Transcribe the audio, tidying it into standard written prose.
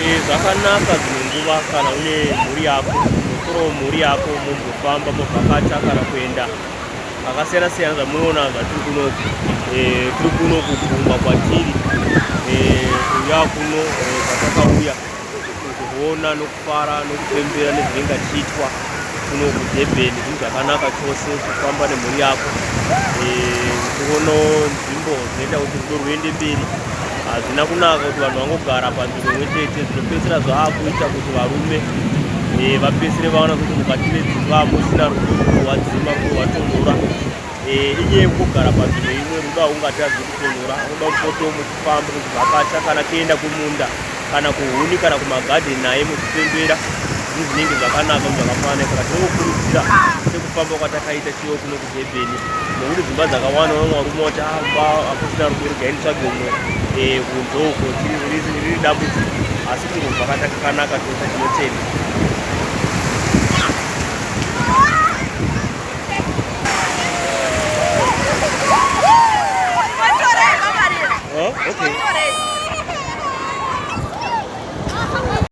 Zvakanaka dzimwe nguva kana une mhuri yako, unotorawo mhuri yako mumbofamba muvhakacha kana kuenda akasiyana-siyana zvamunoona zvatiri kunoku. Tiri kuno kugungwa kwatiri kuuya kuno kwatakauya kuona nokufara nokupembera nezvinenge chiitwa kuno kuDurban. Zvinhu zvakanaka chose kufamba nemhuri yako, kuonawo nzvimbo dzinoita kuti rudo ruende mberi. Hazvina kunaka kuti vanhu vangogara panzvimbo imwe chete, zvinopedzisira zvaakuita kuti varume vapedzisire vaona kuti mukati medzimba musina rudo, kurwadzima, kurwatonhora. Iye kugara panzvimbo imwe rudo haungatadzi kutonhora, unoda kupotawo muchifamba muchivhakacha kana kuenda kumunda kana kuhuni kana kumagadheni naye muchipembera. Zvinhu zvinenge zvakanaka zvakafanana. Saka tinokurudzira sekufamba kwatakaita chiyo kuno kuDurban, nekuti dzimba dzakawanda vamwe varume vati hakusina rudo regai nditsvage umwe kunze uko riri dambudziko, asi kuvhakacha kakanaka chose tinotenda.